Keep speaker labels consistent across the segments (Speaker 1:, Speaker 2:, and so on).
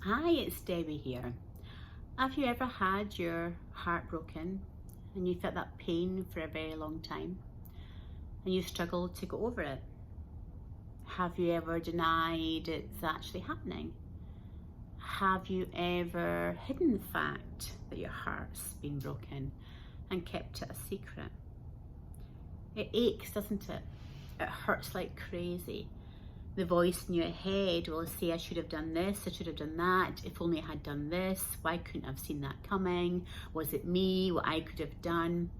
Speaker 1: Hi, it's Debbie here. Have you ever had your heart broken and you felt that pain for a very long time and you struggled to go over it? Have you ever denied it's actually happening? Have you ever hidden the fact that your heart's been broken and kept it a secret? It aches, doesn't it? It hurts like crazy. The voice in your head will say, I should have done this, I should have done that, if only I had done this, why couldn't I have seen that coming? Was it me, what I could have done?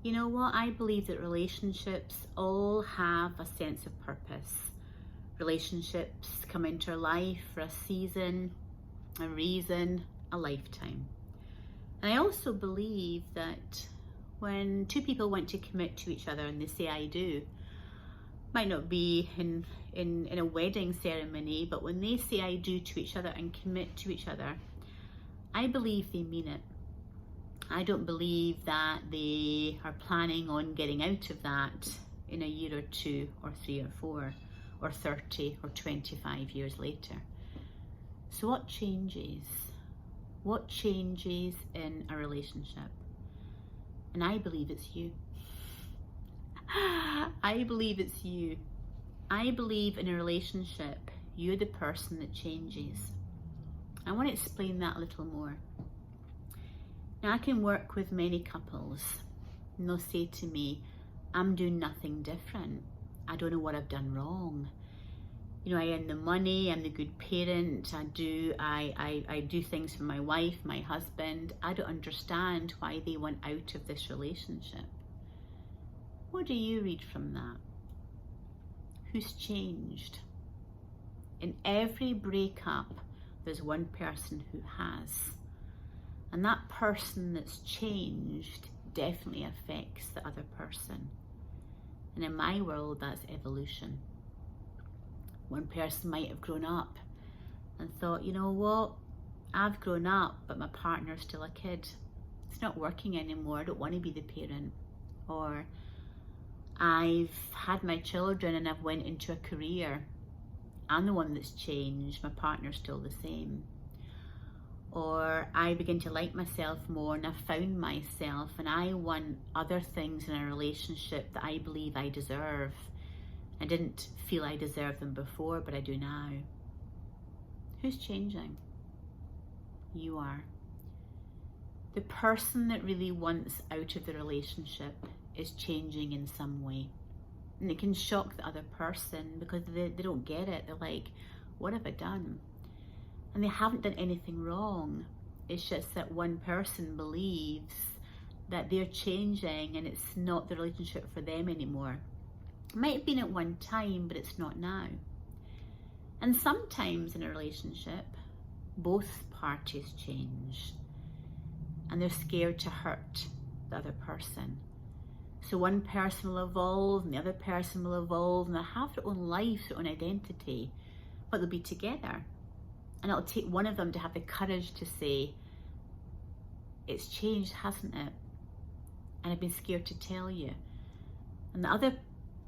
Speaker 1: You know what? I believe that relationships all have a sense of purpose. Relationships come into our life for a season, a reason, a lifetime. And I also believe that when two people want to commit to each other and they say, I do, might not be in a wedding ceremony, but when they say I do to each other and commit to each other, I believe they mean it. I don't believe that they are planning on getting out of that in a year or 2 or 3 or 4 or 30 or 25 years later. So what changes? What changes in a relationship? And I believe it's you. I believe it's you. I believe in a relationship, you're the person that changes. I want to explain that a little more. Now, I can work with many couples and they'll say to me, I'm doing nothing different. I don't know what I've done wrong. You know, I earn the money, I'm the good parent, I do things for my wife, my husband. I don't understand why they want out of this relationship. What do you read from that? Who's changed? In every breakup, there's one person who has. And that person that's changed definitely affects the other person. And in my world, that's evolution. One person might have grown up and thought, you know what? I've grown up, but my partner's still a kid. It's not working anymore. I don't want to be the parent. Or I've had my children and I've went into a career. I'm the one that's changed. My partner's still the same. Or I begin to like myself more and I've found myself and I want other things in a relationship that I believe I deserve. I didn't feel I deserved them before, but I do now. Who's changing? You are. The person that really wants out of the relationship is changing in some way. And it can shock the other person because they don't get it. They're like, what have I done? And they haven't done anything wrong. It's just that one person believes that they're changing and it's not the relationship for them anymore. It might have been at one time, but it's not now. And sometimes in a relationship, both parties change and they're scared to hurt the other person. So one person will evolve and the other person will evolve and they'll have their own life, their own identity, but they'll be together. And it'll take one of them to have the courage to say, it's changed, hasn't it? And I've been scared to tell you. And the other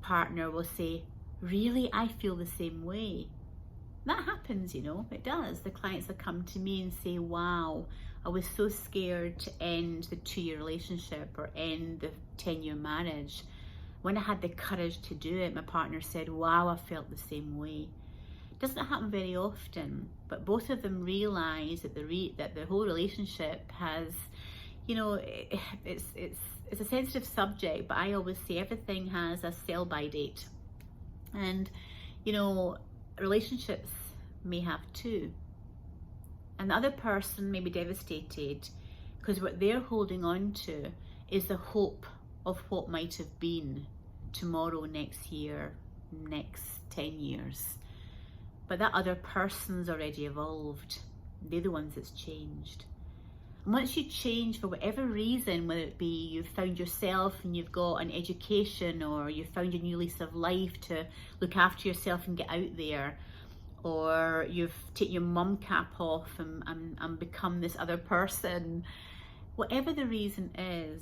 Speaker 1: partner will say, really, I feel the same way. That happens, you know, it does. The clients will come to me and say, wow, I was so scared to end the 2-year relationship or end the 10-year marriage. When I had the courage to do it, my partner said, wow, I felt the same way. It doesn't happen very often, but both of them realize that the whole relationship has, you know, it's a sensitive subject, but I always say everything has a sell-by date. And, you know, relationships may have too. And the other person may be devastated because what they're holding on to is the hope of what might have been tomorrow, next year, next 10 years. But that other person's already evolved. They're the ones that's changed. And once you change for whatever reason, whether it be you've found yourself and you've got an education, or you've found your new lease of life to look after yourself and get out there, or you've taken your mum cap off and become this other person, whatever the reason is,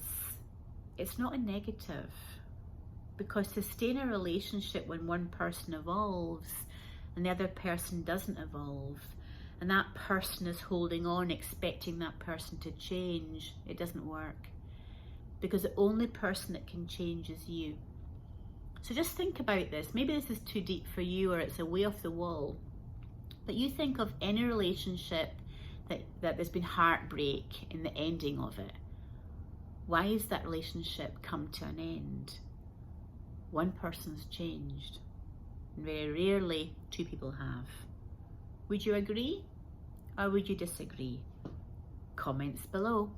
Speaker 1: it's not a negative. Because to stay in a relationship when one person evolves and the other person doesn't evolve, and that person is holding on, expecting that person to change, it doesn't work. Because the only person that can change is you. So just think about this. Maybe this is too deep for you, or it's a way off the wall. But you think of any relationship that there's been heartbreak in the ending of it. Why has that relationship come to an end? One person's changed. And very rarely two people have. Would you agree or would you disagree? Comments below.